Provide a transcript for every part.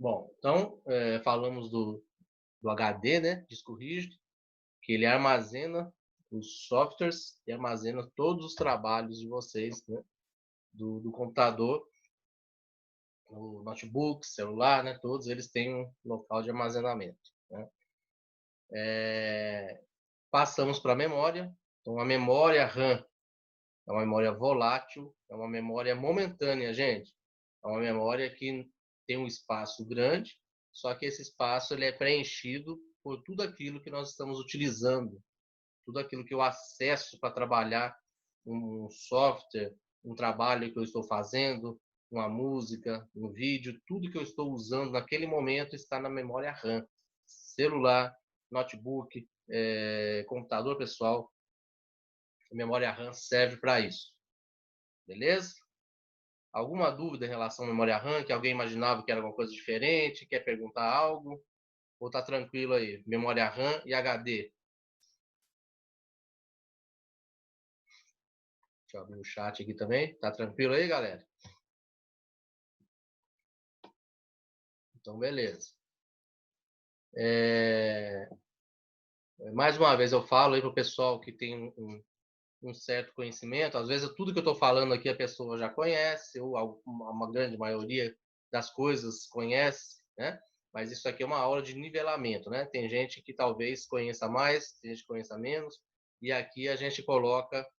Bom, então, falamos do HD, né, disco rígido, que ele armazena os softwares e armazena todos os trabalhos de vocês, né, do computador, o notebook, celular, né, todos eles têm um local de armazenamento, né. Passamos para a memória. Então, a memória RAM é uma memória volátil, é uma memória momentânea, gente. É uma memória que tem um espaço grande, só que esse espaço ele é preenchido por tudo aquilo que nós estamos utilizando, tudo aquilo que eu acesso para trabalhar um software, um trabalho que eu estou fazendo, uma música, um vídeo, tudo que eu estou usando naquele momento está na memória RAM. Celular, notebook, computador pessoal, a memória RAM serve para isso. Beleza? Alguma dúvida em relação à memória RAM, que alguém imaginava que era alguma coisa diferente, quer perguntar algo? Ou tá tranquilo aí? Memória RAM e HD. Deixa eu abrir o chat aqui também. Tá tranquilo aí, galera? Então, beleza. Mais uma vez eu falo aí para o pessoal que tem um certo conhecimento. Às vezes tudo que eu estou falando aqui a pessoa já conhece, ou uma grande maioria das coisas conhece, né? Mas isso aqui é uma aula de nivelamento, né? Tem gente que talvez conheça mais, tem gente que conheça menos, e aqui a gente coloca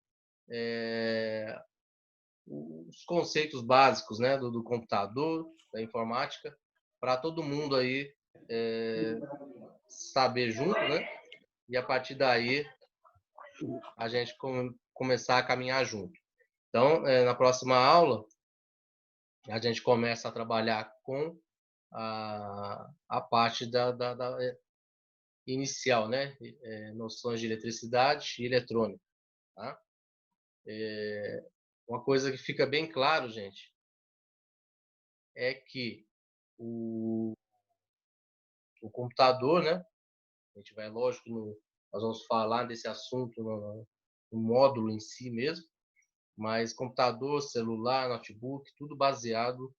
os conceitos básicos, né, do computador, da informática, para todo mundo aí saber junto, né? E a partir daí a gente começar a caminhar junto. Então, na próxima aula, a gente começa a trabalhar com a parte da inicial, né? Noções de eletricidade e eletrônica. Tá? Uma coisa que fica bem claro, gente, é que o computador, né? A gente vai, lógico, nós vamos falar desse assunto no módulo em si mesmo, mas computador, celular, notebook, tudo baseado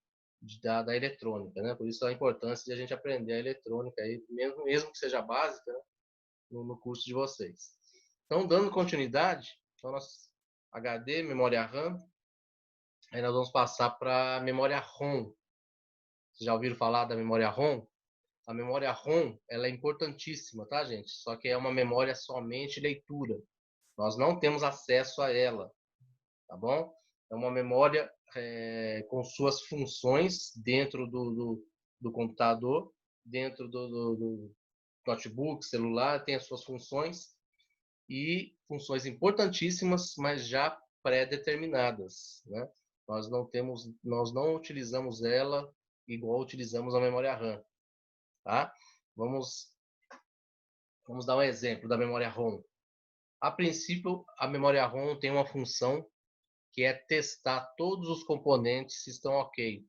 da eletrônica, né? Por isso a importância de a gente aprender a eletrônica aí, mesmo que seja básica, né? no curso de vocês. Então, dando continuidade, então nós, HD, memória RAM, aí nós vamos passar para a memória ROM. Vocês já ouviram falar da memória ROM? A memória ROM, ela é importantíssima, tá, gente? Só que é uma memória somente leitura. Nós não temos acesso a ela, tá bom? É uma memória com suas funções dentro do computador, dentro do notebook, celular, tem as suas funções e funções importantíssimas, mas já pré-determinadas, né? Nós não utilizamos ela igual utilizamos a memória RAM, tá? Vamos dar um exemplo da memória ROM. A princípio, a memória ROM tem uma função que é testar todos os componentes se estão ok,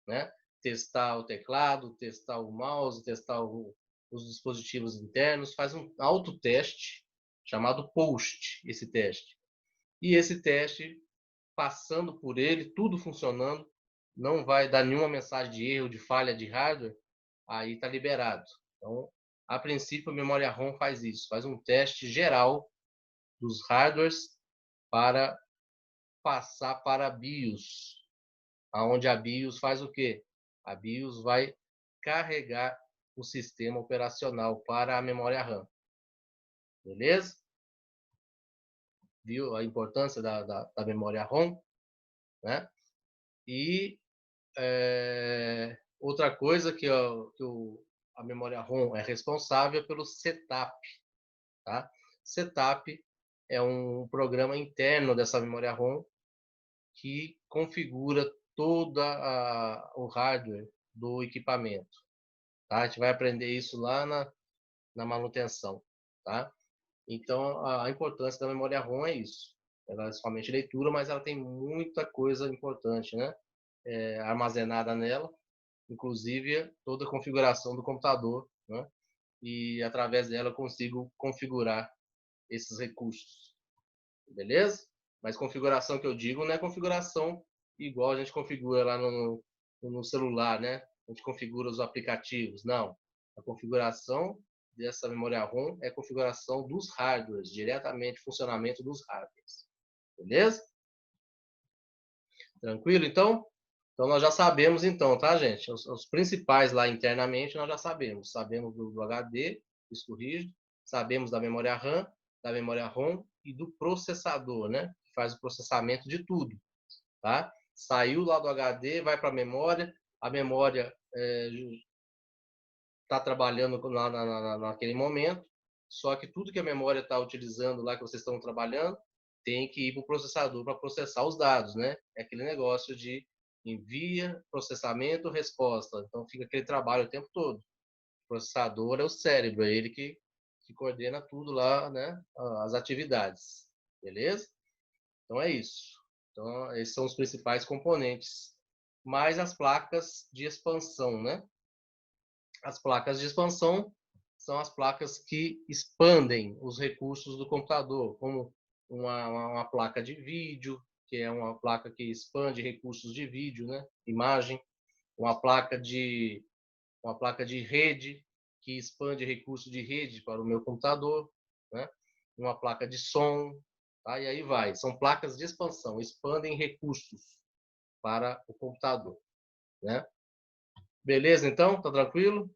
né? Testar o teclado, testar o mouse, testar os dispositivos internos, faz um autoteste chamado POST, esse teste. E esse teste, passando por ele, tudo funcionando, não vai dar nenhuma mensagem de erro, de falha de hardware, aí está liberado. Então, a princípio, a memória ROM faz isso, faz um teste geral dos hardwares para passar para a BIOS, aonde a BIOS faz o quê? A BIOS vai carregar o sistema operacional para a memória RAM. Beleza? Viu a importância da memória ROM? Né? E outra coisa que a memória ROM é responsável pelo setup. Tá? Setup é um programa interno dessa memória ROM que configura todo o hardware do equipamento. Tá? A gente vai aprender isso lá na manutenção. Tá? Então, a importância da memória ROM é isso. Ela é somente leitura, mas ela tem muita coisa importante, né? Armazenada nela, inclusive toda a configuração do computador, né? E através dela eu consigo configurar esses recursos. Beleza? Mas configuração que eu digo não é configuração igual a gente configura lá no celular, né? a gente configura os aplicativos. Não. A configuração dessa memória ROM é a configuração dos hardwares, diretamente funcionamento dos hardwares. Beleza? Tranquilo, então? Então, nós já sabemos, então, tá, gente? Os principais lá internamente, nós já sabemos. Sabemos do HD, disco rígido, sabemos da memória RAM, da memória ROM e do processador, né? Que faz o processamento de tudo, tá? Saiu lá do HD, vai para a memória está trabalhando lá naquele momento, só que tudo que a memória está utilizando lá, que vocês estão trabalhando, tem que ir para o processador para processar os dados, né? É aquele negócio de envia, processamento, resposta. Então fica aquele trabalho o tempo todo. O processador é o cérebro, é ele que coordena tudo lá, né? As atividades. Beleza? Então é isso. Então, esses são os principais componentes. Mais as placas de expansão, né? As placas de expansão são as placas que expandem os recursos do computador, como uma placa de vídeo, que é uma placa que expande recursos de vídeo, né? Imagem, uma placa de rede, que expande recursos de rede para o meu computador, né? Uma placa de som, tá? E aí vai. São placas de expansão, expandem recursos para o computador, né? Beleza, então? Tá tranquilo?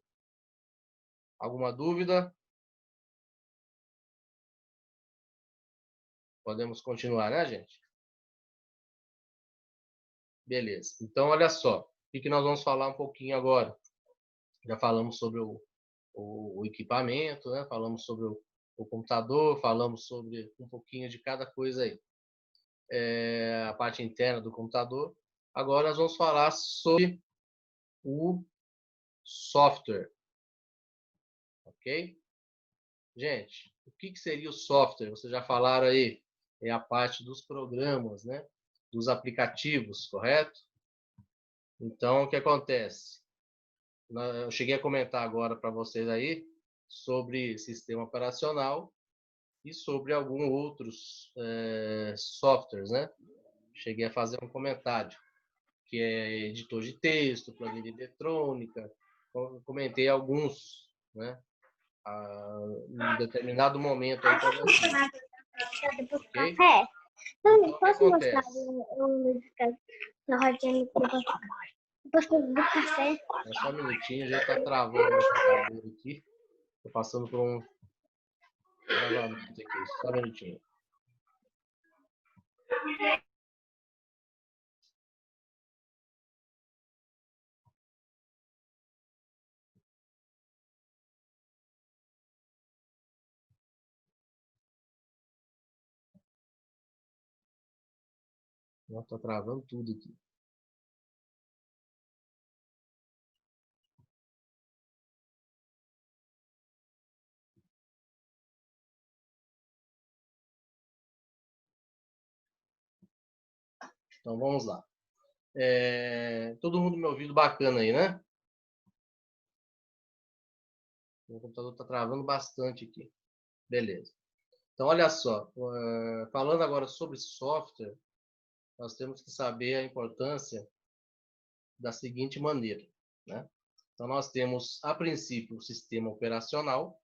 Alguma dúvida? Podemos continuar, né, gente? Beleza. Então, olha só. O que nós vamos falar um pouquinho agora? Já falamos sobre o equipamento, né? Falamos sobre o computador, falamos sobre um pouquinho de cada coisa aí. A parte interna do computador. Agora nós vamos falar sobre o software. Ok? Gente, o que seria o software? Vocês já falaram aí. É a parte dos programas, né? Dos aplicativos, correto? Então, o que acontece? Eu cheguei a comentar agora para vocês aí sobre sistema operacional e sobre alguns outros softwares, né? Cheguei a fazer um comentário, que é editor de texto, planilha eletrônica, comentei alguns, né? Em determinado momento aí para vocês. Ok? Então, o que acontece? É só um minutinho, já está travando meu computador aqui. Estou passando por um travamento aqui, só um minutinho. Está travando tudo aqui. Então vamos lá. Todo mundo me ouvindo bacana aí, né? Meu computador está travando bastante aqui. Beleza. Então, olha só. Falando agora sobre software, nós temos que saber a importância da seguinte maneira, né? Então, nós temos, a princípio, o sistema operacional,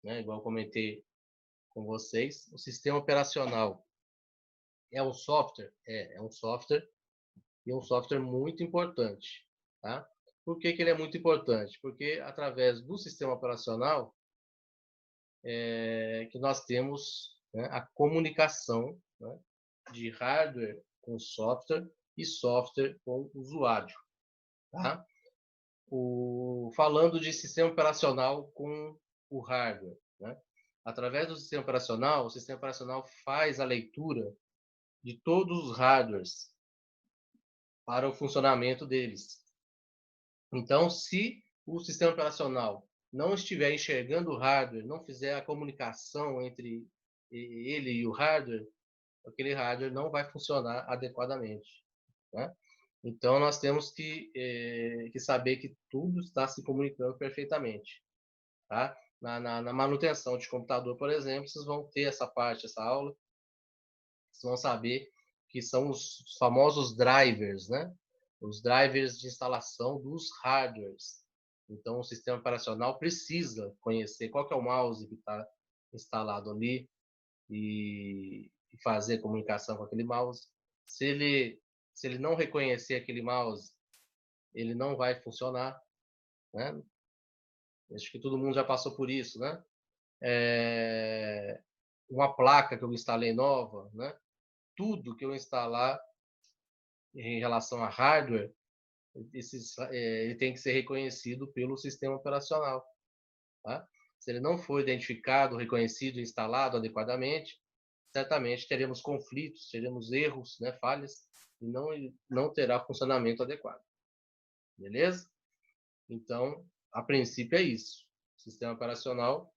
né? Igual eu comentei com vocês. O sistema operacional é um software? É um software e um software muito importante, tá? Por que ele é muito importante? Porque através do sistema operacional que nós temos, né, a comunicação, né, de hardware com software e software com usuário, tá? Falando de sistema operacional com o hardware, né? Através do sistema operacional, o sistema operacional faz a leitura de todos os hardwares para o funcionamento deles. Então, se o sistema operacional não estiver enxergando o hardware, não fizer a comunicação entre ele e o hardware, aquele hardware não vai funcionar adequadamente, né? Então, nós temos que saber que tudo está se comunicando perfeitamente, tá? Na manutenção de computador, por exemplo, vocês vão ter essa parte, essa aula, vocês vão saber que são os famosos drivers, né? os drivers de instalação dos hardwares. Então, o sistema operacional precisa conhecer qual que é o mouse que está instalado ali e fazer comunicação com aquele mouse. Se ele não reconhecer aquele mouse, ele não vai funcionar, né? Acho que todo mundo já passou por isso, né? Uma placa que eu instalei nova, né? Tudo que eu instalar em relação a hardware, ele tem que ser reconhecido pelo sistema operacional. Tá? Se ele não for identificado, reconhecido e instalado adequadamente, certamente teremos conflitos, teremos erros, né, falhas, e não terá funcionamento adequado. Beleza? Então, a princípio é isso. Sistema operacional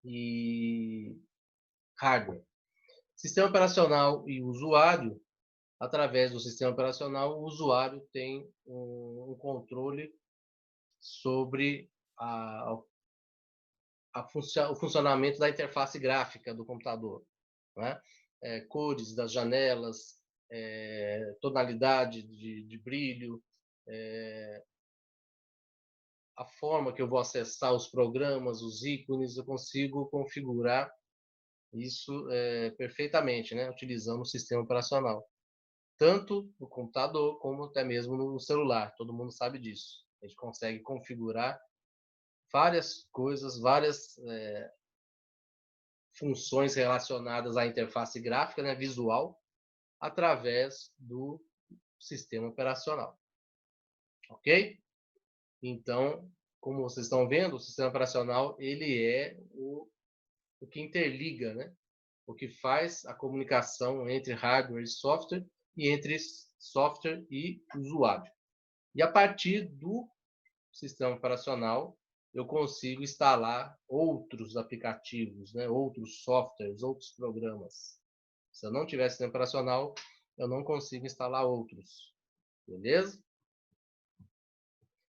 e hardware. Sistema operacional e usuário. Através do sistema operacional, o usuário tem um controle sobre o funcionamento da interface gráfica do computador, né? Cores das janelas, tonalidade de brilho, a forma que eu vou acessar os programas, os ícones, eu consigo configurar isso perfeitamente, né? Utilizando o sistema operacional. Tanto no computador, como até mesmo no celular. Todo mundo sabe disso. A gente consegue configurar várias coisas, várias funções relacionadas à interface gráfica, né, visual, através do sistema operacional. Ok? Então, como vocês estão vendo, o sistema operacional ele é o que interliga, né? O que faz a comunicação entre hardware e software e entre software e usuário. E a partir do sistema operacional, eu consigo instalar outros aplicativos, né? Outros softwares, outros programas. Se eu não tiver sistema operacional, eu não consigo instalar outros. Beleza?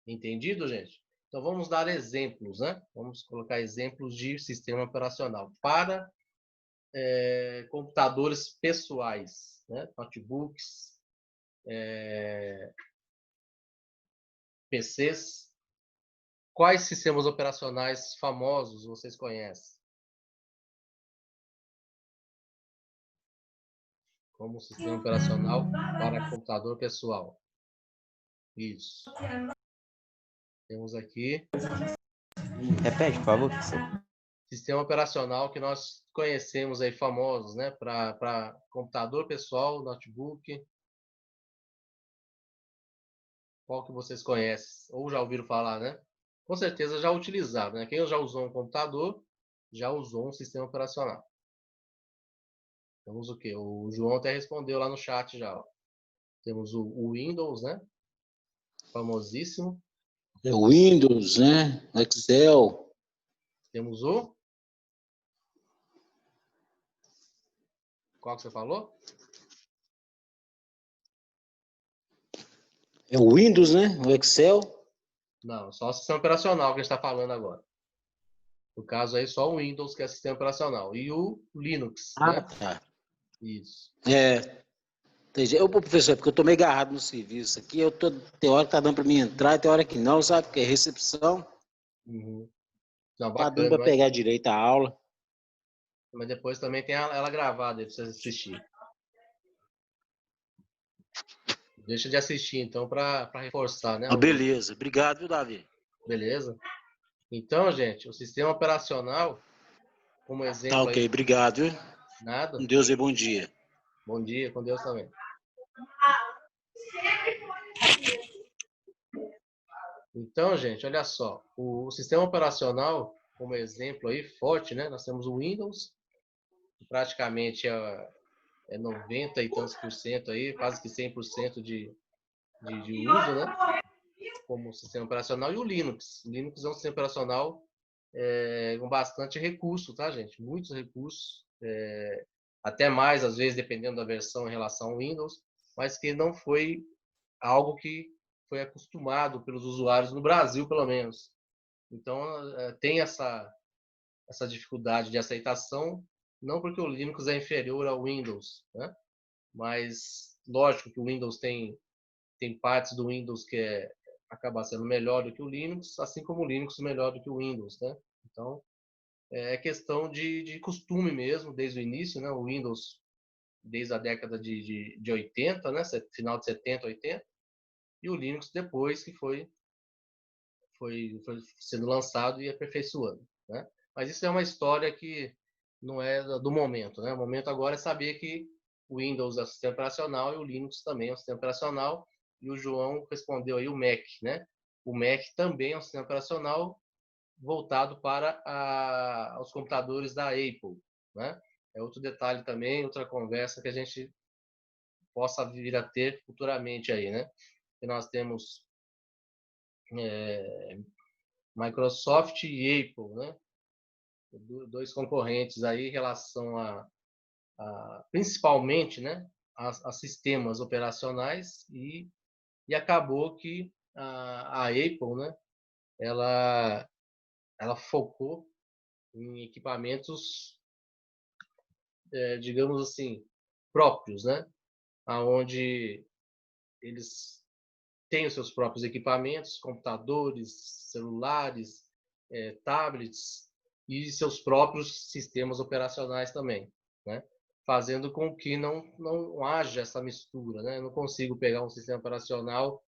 Entendido, gente? Então, vamos dar exemplos, né? Vamos colocar exemplos de sistema operacional para computadores pessoais, né? Notebooks, PCs. Quais sistemas operacionais famosos vocês conhecem? Como sistema operacional para computador pessoal. Isso. Temos aqui. Repete, por favor. Sistema operacional que nós conhecemos aí, famosos, né? Para computador pessoal, notebook. Qual que vocês conhecem? Ou já ouviram falar, né? Com certeza já utilizaram, né? Quem já usou um computador, já usou um sistema operacional. Temos o quê? O João até respondeu lá no chat já. Ó. Temos o Windows, né? Famosíssimo. É o Windows, né? Excel. Temos o... Qual que você falou? É o Windows, né? O Excel. Não, só o sistema operacional que a gente está falando agora. No caso aí, só o Windows, que é sistema operacional. E o Linux, né? Tá. Isso. Entendi. Ô, professor, é porque eu tô meio agarrado no serviço aqui. Tem hora que tá dando para mim entrar, tem hora que não, sabe? Porque é recepção. Uhum. Não, Tá dando bacana, para pegar direito a aula. mas depois também tem ela gravada aí para vocês assistir. Deixa de assistir, então, para reforçar, né? Beleza. Obrigado, viu, Davi? Beleza? Então, gente, o sistema operacional, como Tá exemplo ok. aí, Obrigado, viu? nada. Com Deus e bom dia. Bom dia, com Deus também. Então, gente, olha só. O sistema operacional, como exemplo aí, forte, né? Nós temos o Windows, que praticamente é 90 e tantos por cento aí, quase que 100% de uso, né? Como sistema operacional. E o Linux. O Linux é um sistema operacional com bastante recurso, tá, gente? Muitos recursos. Até mais, às vezes, dependendo da versão em relação ao Windows, mas que não foi algo que foi acostumado pelos usuários no Brasil, pelo menos. Então, tem essa dificuldade de aceitação, não porque o Linux é inferior ao Windows, né? Mas, lógico que o Windows tem tem partes do Windows que acaba sendo melhor do que o Linux, assim como o Linux melhor do que o Windows, né? Então, é questão de costume mesmo, desde o início, né? O Windows, desde a década de 80, né? Final de 70, 80, e o Linux depois que foi sendo lançado e aperfeiçoando, né? Mas isso é uma história que não é do momento, né? O momento agora é saber que o Windows é o sistema operacional e o Linux também é um sistema operacional, e o João respondeu aí o Mac, né? O Mac também é um sistema operacional voltado para os computadores da Apple, né? É outro detalhe também, outra conversa que a gente possa vir a ter futuramente aí, né? Que nós temos Microsoft e Apple, né? Dois concorrentes aí em relação principalmente, né, a sistemas operacionais, e acabou que a Apple, né, ela focou em equipamentos, digamos assim, próprios, né, aonde eles têm os seus próprios equipamentos, computadores, celulares, tablets e seus próprios sistemas operacionais também, né? Fazendo com que não haja essa mistura, né? Eu não consigo pegar um sistema operacional,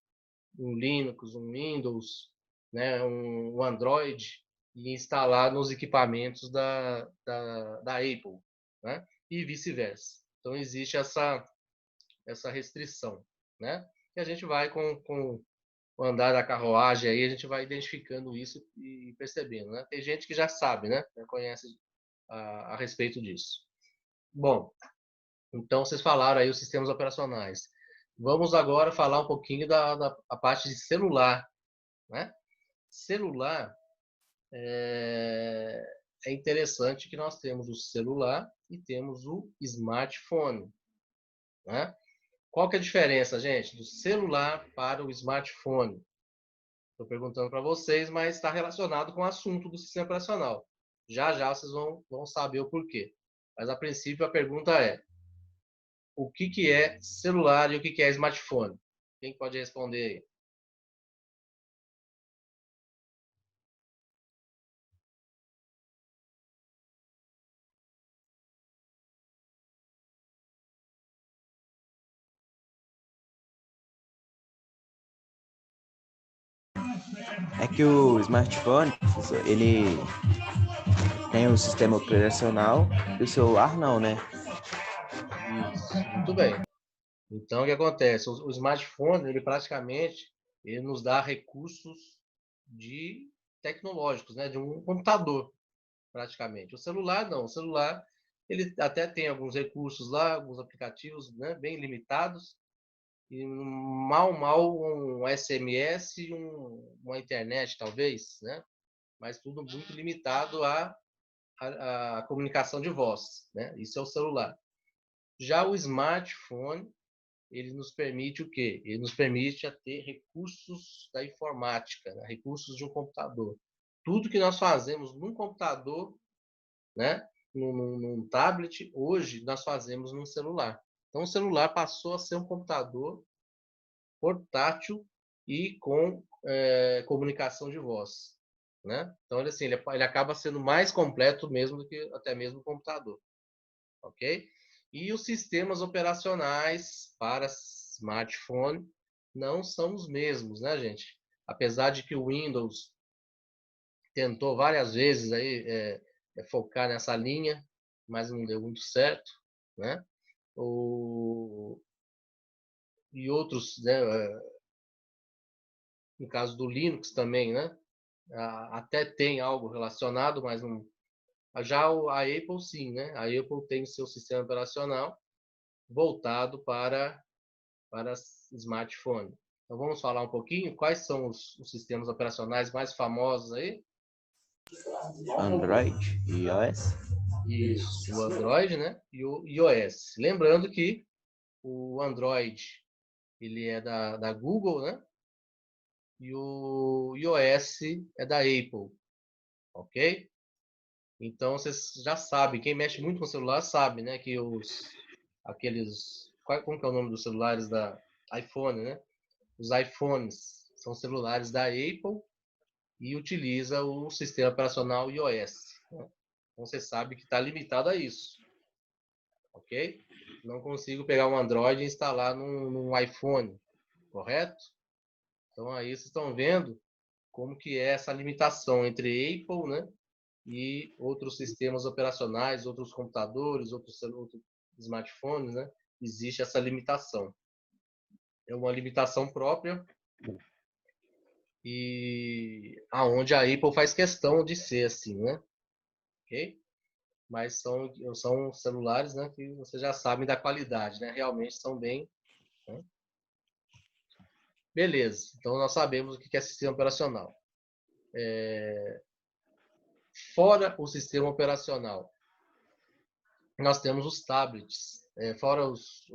um Linux, um Windows, né? um Android, e instalar nos equipamentos da Apple, né? E vice-versa. Então existe essa restrição, né? E a gente vai com o andar da carruagem aí, a gente vai identificando isso e percebendo, né? Tem gente que já sabe, né? Já conhece a respeito disso. Bom, então vocês falaram aí os sistemas operacionais. Vamos agora falar um pouquinho da parte de celular, né? Celular é interessante que nós temos o celular e temos o smartphone, né? Qual que é a diferença, gente, do celular para o smartphone? Estou perguntando para vocês, mas está relacionado com o assunto do sistema operacional. Já já vocês vão saber o porquê. Mas a princípio a pergunta é: o que é celular e o que é smartphone? Quem pode responder aí? É que o smartphone, ele tem o sistema operacional e o celular não, né? Isso, muito bem. Então, o que acontece? O smartphone, ele praticamente, ele nos dá recursos tecnológicos, né? De um computador, praticamente. O celular, não. O celular, ele até tem alguns recursos lá, alguns aplicativos, né? Bem limitados, e mal um SMS e uma internet, talvez, né? Mas tudo muito limitado à comunicação de voz, né? Isso é o celular. Já o smartphone, ele nos permite o quê? Ele nos permite ter recursos da informática, né? Recursos de um computador. Tudo que nós fazemos num computador, né? Num tablet, hoje nós fazemos num celular. Então, o celular passou a ser um computador portátil e com comunicação de voz, né? Então ele acaba sendo mais completo mesmo do que até mesmo o computador, ok? E os sistemas operacionais para smartphone não são os mesmos, né, gente? Apesar de que o Windows tentou várias vezes aí focar nessa linha, mas não deu muito certo, né? E outros, né, no caso do Linux também, né? Até tem algo relacionado, mas não. Já a Apple sim, né? A Apple tem seu sistema operacional voltado para smartphone. Então vamos falar um pouquinho quais são os sistemas operacionais mais famosos aí? Android e iOS. Isso, o Android, né? E o iOS. Lembrando que o Android ele é da Google, né? E o iOS é da Apple, ok? Então vocês já sabem, quem mexe muito com celular sabe, né? Que como que é o nome dos celulares da iPhone, né? os iPhones são celulares da Apple e utiliza o sistema operacional iOS. Né? Então, você sabe que está limitado a isso. Ok? Não consigo pegar um Android e instalar num iPhone, correto? Então, aí vocês estão vendo como que é essa limitação entre Apple, né, e outros sistemas operacionais, outros computadores, outros smartphones, né? Existe essa limitação. É uma limitação própria e aonde a Apple faz questão de ser assim, né? Ok? Mas são celulares, né, que vocês já sabem da qualidade, né? Realmente são bem... Né? Beleza. Então, nós sabemos o que é sistema operacional. Fora o sistema operacional, nós temos os tablets. Fora os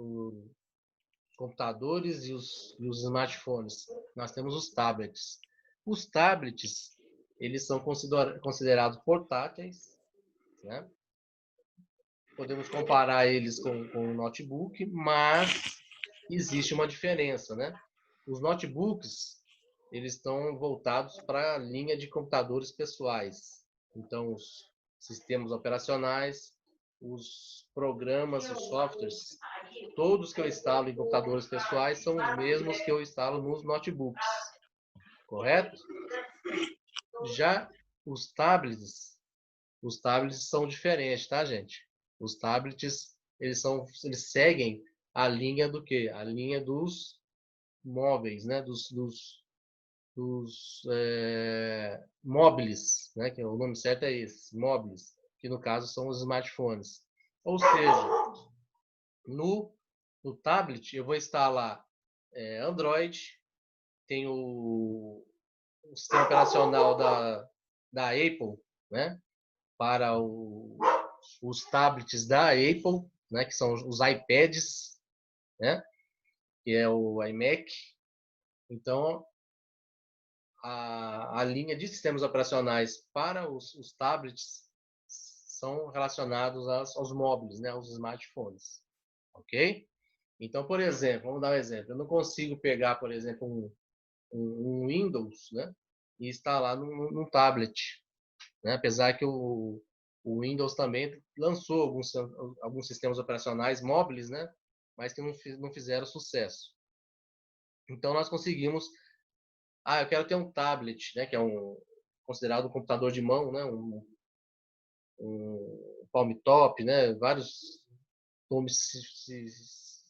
computadores e os smartphones, nós temos os tablets. Os tablets, eles são considerados portáteis, né? Podemos comparar eles com o notebook, mas existe uma diferença, né? Os notebooks, eles estão voltados para a linha de computadores pessoais. Então, os sistemas operacionais, os programas, os softwares, todos que eu instalo em computadores pessoais são os mesmos que eu instalo nos notebooks, correto? Já os tablets são diferentes, tá, gente? Os tablets, eles seguem a linha do quê? A linha dos móveis, né? Dos móveis, né? Que o nome certo é esse, móveis, que no caso são os smartphones. Ou seja, no tablet eu vou instalar Android, tem o sistema operacional da Apple, né? Para os tablets da Apple, né? Que são os iPads, né? Que é o iMac. Então, a linha de sistemas operacionais para os tablets são relacionados aos móveis, né? Aos smartphones. Ok? Então, por exemplo, vamos dar um exemplo. Eu não consigo pegar, por exemplo, um Windows, né, e instalar num tablet. Né? Apesar que o Windows também lançou alguns sistemas operacionais móveis, né, mas que não fizeram sucesso. Então, nós conseguimos... eu quero ter um tablet, né, que é considerado um computador de mão, né, um palm top, né, vários nomes se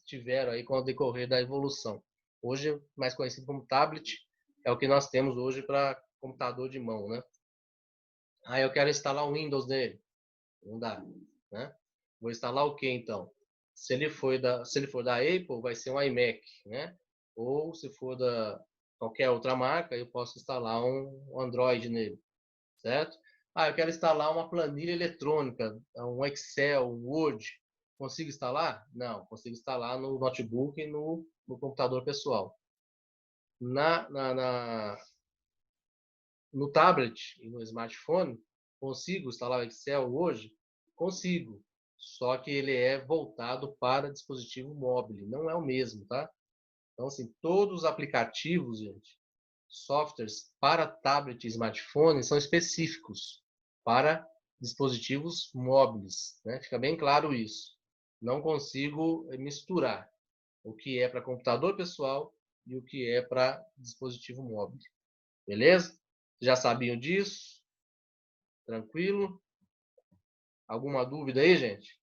tiveram aí com o decorrer da evolução. Hoje, mais conhecido como tablet, é o que nós temos hoje para computador de mão, né? Eu quero instalar o Windows nele. Não dá, né? Vou instalar o que então? Se ele for da Apple, vai ser um iMac, né? Ou se for da qualquer outra marca, eu posso instalar um Android nele, certo? Eu quero instalar uma planilha eletrônica, um Excel, um Word. Consigo instalar? Não, consigo instalar no notebook e no computador pessoal. No tablet e no smartphone, consigo instalar o Excel hoje? Consigo. Só que ele é voltado para dispositivo móvel, não é o mesmo, tá? Então, assim, todos os aplicativos, gente, softwares para tablet e smartphone são específicos para dispositivos móveis, né? Fica bem claro isso. Não consigo misturar o que é para computador pessoal e o que é para dispositivo móvel. Beleza? Já sabiam disso? Tranquilo? Alguma dúvida aí, gente?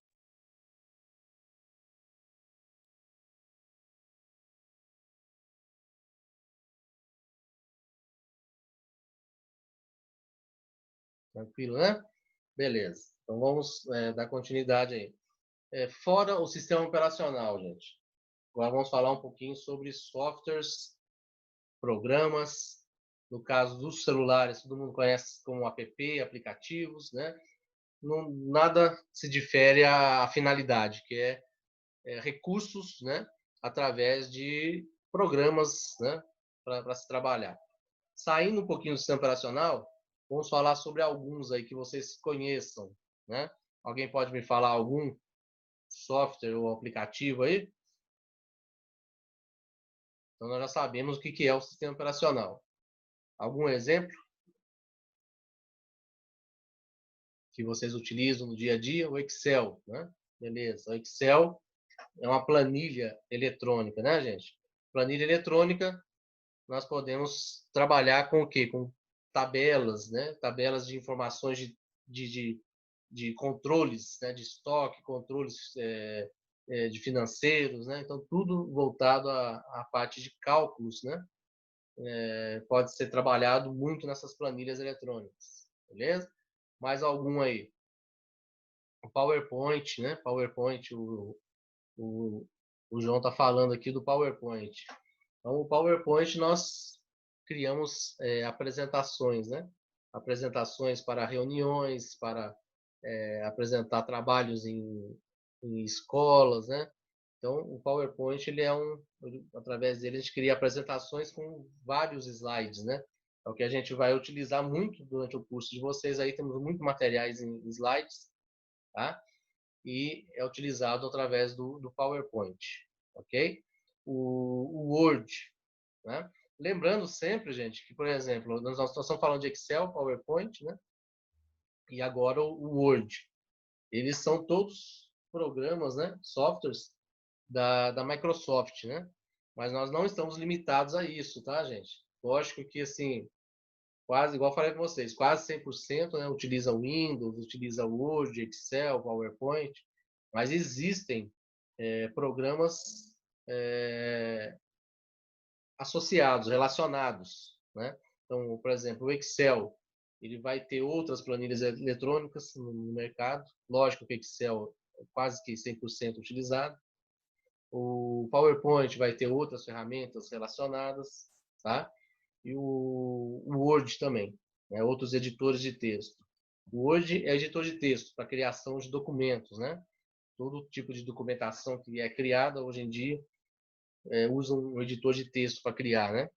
Tranquilo, né? Beleza. Então vamos dar continuidade aí. Fora o sistema operacional, gente. Agora vamos falar um pouquinho sobre softwares, programas. No caso dos celulares, todo mundo conhece como app, aplicativos, né? Não, nada se difere à finalidade, que é recursos, né? Através de programas, né? Para se trabalhar. Saindo um pouquinho do sistema operacional, vamos falar sobre alguns aí que vocês conheçam, né? Alguém pode me falar algum software ou aplicativo aí? Então, nós já sabemos o que é o sistema operacional. Algum exemplo que vocês utilizam no dia a dia? O Excel, né? Beleza. O Excel é uma planilha eletrônica, né, gente? Planilha eletrônica, nós podemos trabalhar com o quê? Com tabelas, né? Tabelas de informações de controles, né? De estoque, controles de financeiros, né? Então, tudo voltado à parte de cálculos, né? Pode ser trabalhado muito nessas planilhas eletrônicas, beleza? Mais algum aí? O PowerPoint, né? PowerPoint, o João está falando aqui do PowerPoint. Então, o PowerPoint nós criamos apresentações, né? Apresentações para reuniões, para apresentar trabalhos em escolas, né? Então, o PowerPoint, através dele, a gente cria apresentações com vários slides, né? É o que a gente vai utilizar muito durante o curso de vocês. Aí temos muito materiais em slides, tá? E é utilizado através do PowerPoint, ok? O Word, né? Lembrando sempre, gente, que, por exemplo, nós estamos falando de Excel, PowerPoint, né? E agora o Word. Eles são todos programas, né? Softwares da Microsoft, né? Mas nós não estamos limitados a isso, tá, gente? Lógico que, assim, quase, igual eu falei para vocês, quase 100%, né, utiliza Windows, utiliza Word, Excel, PowerPoint, mas existem programas associados, relacionados, né? Então, por exemplo, o Excel, ele vai ter outras planilhas eletrônicas no mercado. Lógico que o Excel é quase que 100% utilizado. O PowerPoint vai ter outras ferramentas relacionadas, tá? E o Word também, né? Outros editores de texto. O Word é editor de texto para criação de documentos, né? Todo tipo de documentação que é criada hoje em dia usa um editor de texto para criar, né?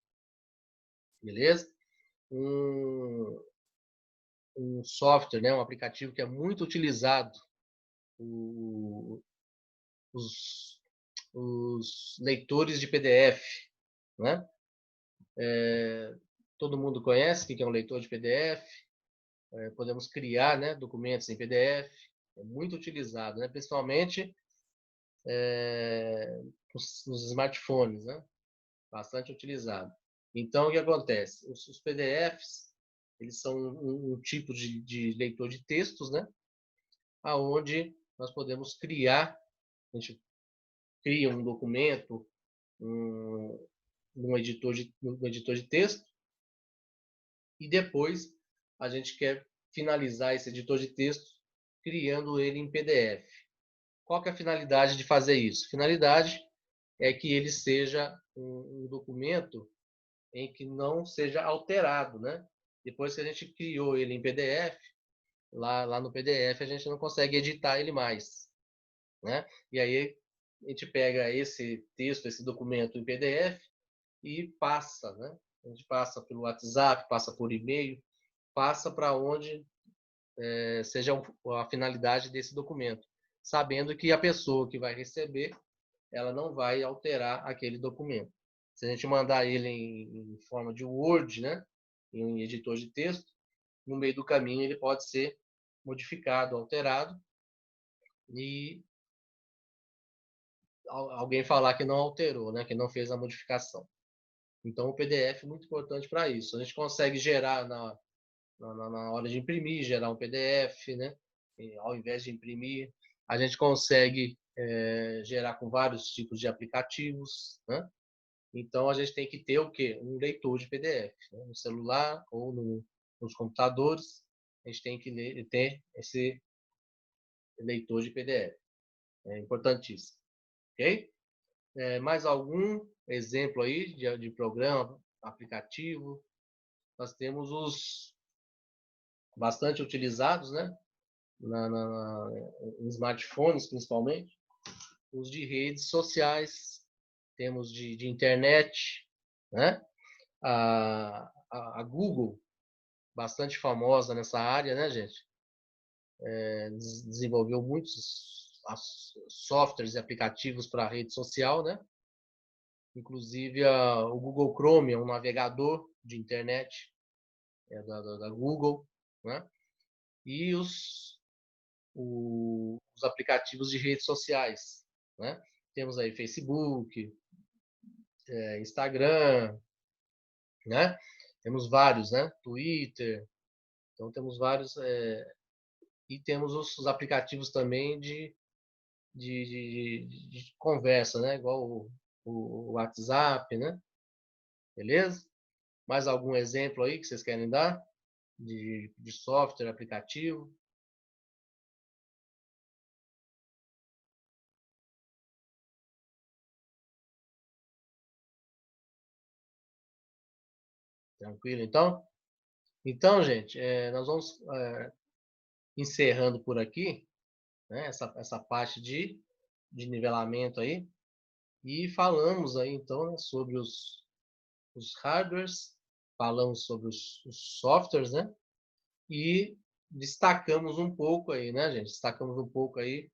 Beleza? Um software, né? Um aplicativo que é muito utilizado, os, os leitores de PDF, né? Todo mundo conhece o que é um leitor de PDF. Podemos criar, né, documentos em PDF. É muito utilizado, né? Principalmente nos smartphones, né? Bastante utilizado. Então, o que acontece? Os PDFs, eles são um tipo de leitor de textos, né? Aonde nós podemos criar, a gente cria um documento, num editor de texto, e depois a gente quer finalizar esse editor de texto criando ele em PDF. Qual que é a finalidade de fazer isso? A finalidade é que ele seja um documento em que não seja alterado, né? Depois que a gente criou ele em PDF, lá no PDF a gente não consegue editar ele mais, né? E aí a gente pega esse texto, esse documento em PDF e passa, né? A gente passa pelo WhatsApp, passa por e-mail, passa para onde seja a finalidade desse documento, sabendo que a pessoa que vai receber, ela não vai alterar aquele documento. Se a gente mandar ele em forma de Word, né, em editor de texto, no meio do caminho ele pode ser modificado, alterado, e alguém falar que não alterou, né, que não fez a modificação. Então, o PDF é muito importante para isso. A gente consegue gerar na hora de imprimir, gerar um PDF, né? E, ao invés de imprimir, a gente consegue gerar com vários tipos de aplicativos, né? Então, a gente tem que ter o quê? Um leitor de PDF, né? No celular ou nos computadores, a gente tem que ter esse leitor de PDF. É importantíssimo. Ok? Mais algum exemplo aí de programa, aplicativo? Nós temos os bastante utilizados, né? Em smartphones, principalmente. Os de redes sociais, temos de internet, né? A Google, bastante famosa nessa área, né, gente? Desenvolveu muitos softwares e aplicativos para a rede social, né? Inclusive, o Google Chrome é um navegador de internet, da Google, né? E os aplicativos de redes sociais, né? Temos aí Facebook, Instagram, né? Temos vários, né? Twitter. Então, temos vários. E temos os aplicativos também de conversa, né? Igual o WhatsApp, né? Beleza? Mais algum exemplo aí que vocês querem dar de software, aplicativo? Tranquilo, então? Então, gente, nós vamos encerrando por aqui, né, essa parte de nivelamento aí. E falamos aí, então, né, sobre os hardwares, falamos sobre os softwares, né? E destacamos um pouco aí, né, gente? Destacamos um pouco aí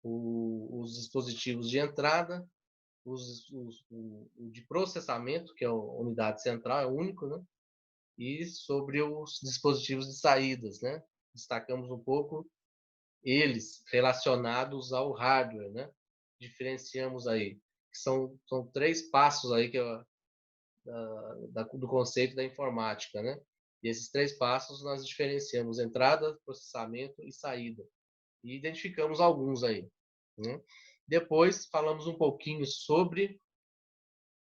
os dispositivos de entrada, o de processamento, que é a unidade central, é único, né? E sobre os dispositivos de saídas, né? Destacamos um pouco eles relacionados ao hardware, né? Diferenciamos aí, que são 3 passos aí que do conceito da informática, né? E esses 3 passos nós diferenciamos entrada, processamento e saída. E identificamos alguns aí, né? Depois falamos um pouquinho sobre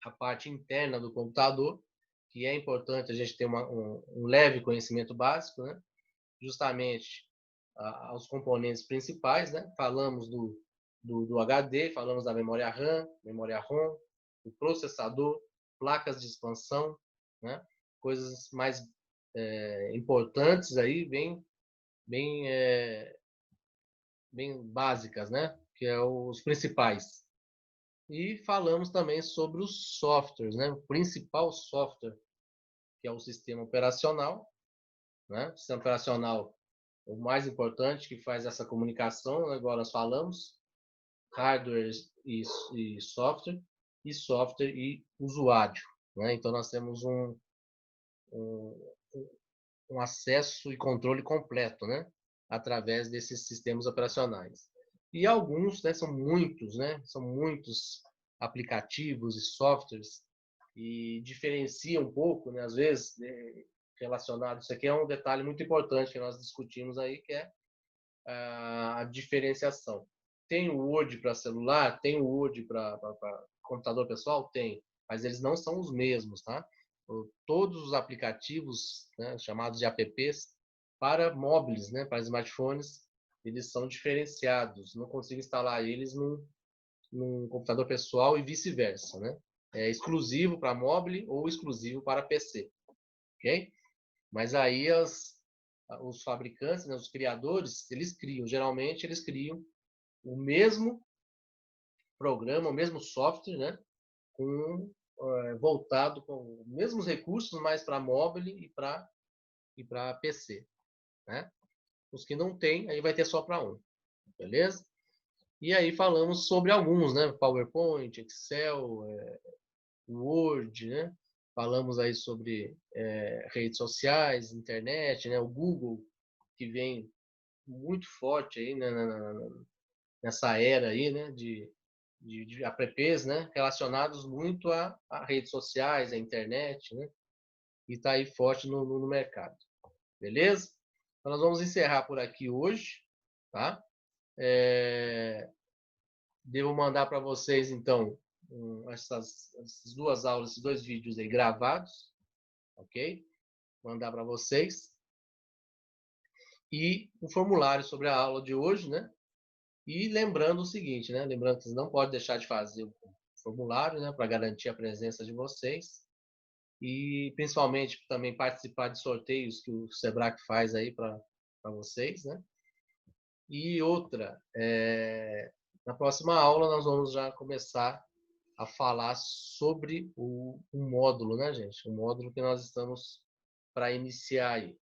a parte interna do computador, que é importante a gente ter um leve conhecimento básico, né? Justamente aos componentes principais, né? Falamos do HD, falamos da memória RAM, memória ROM, do processador, placas de expansão, né? Coisas mais importantes aí, bem básicas, né? Que é os principais. E falamos também sobre os softwares, né? O principal software, que é o sistema operacional, né? O sistema operacional, o mais importante, que faz essa comunicação, agora nós falamos, hardware e software e usuário, né? Então nós temos um, um acesso e controle completo, né? Através desses sistemas operacionais. E alguns, né, são muitos, né? São muitos aplicativos e softwares e diferencia um pouco, né? Às vezes, relacionado. Isso aqui é um detalhe muito importante que nós discutimos aí, que é a diferenciação. Tem o Word para celular, tem o Word para computador pessoal? Tem, mas eles não são os mesmos, tá? Todos os aplicativos, né, chamados de apps, para móveis, né, para smartphones, eles são diferenciados. Não consigo instalar eles num computador pessoal e vice-versa, né? É exclusivo para mobile ou exclusivo para PC, ok? Mas aí os fabricantes, né, os criadores, geralmente eles criam o mesmo programa, o mesmo software, né, voltado com os mesmos recursos, mas para mobile e para PC, né? Os que não tem, aí vai ter só para um, beleza? E aí falamos sobre alguns, né? PowerPoint, Excel, Word, né? Falamos aí sobre redes sociais, internet, né? O Google, que vem muito forte aí, né? Nessa era aí, né? De apps, né? Relacionados muito a redes sociais, a internet, né? E está aí forte no mercado. Beleza? Então, nós vamos encerrar por aqui hoje, tá? Devo mandar para vocês, então, essas 2 aulas, esses 2 vídeos aí gravados, ok? Mandar para vocês. E o formulário sobre a aula de hoje, né? E lembrando o seguinte, né? Lembrando que vocês não podem deixar de fazer o formulário, né? Para garantir a presença de vocês. E principalmente também participar de sorteios que o Sebrae faz aí para vocês, né? E outra, na próxima aula nós vamos já começar a falar sobre o módulo, né, gente? O módulo que nós estamos para iniciar aí,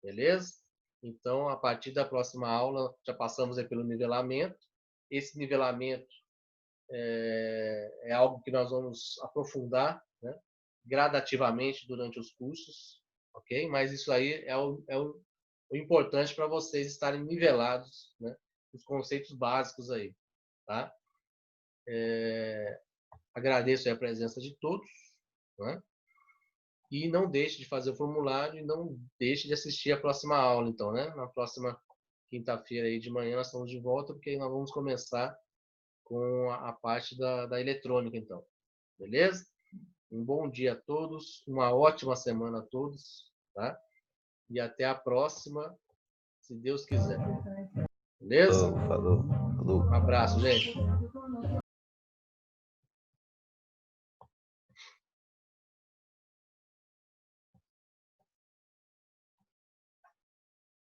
beleza? Então, a partir da próxima aula, já passamos aí pelo nivelamento. Esse nivelamento é algo que nós vamos aprofundar, né, gradativamente durante os cursos, ok? Mas isso aí é o importante para vocês estarem nivelados, né, os conceitos básicos aí, tá? Agradeço a presença de todos, né? E não deixe de fazer o formulário e não deixe de assistir a próxima aula, então, né? Na próxima quinta-feira aí de manhã nós estamos de volta, porque aí nós vamos começar com a parte da eletrônica, então. Beleza? Um bom dia a todos, uma ótima semana a todos, tá? E até a próxima, se Deus quiser. Beleza? Falou. Um abraço, gente.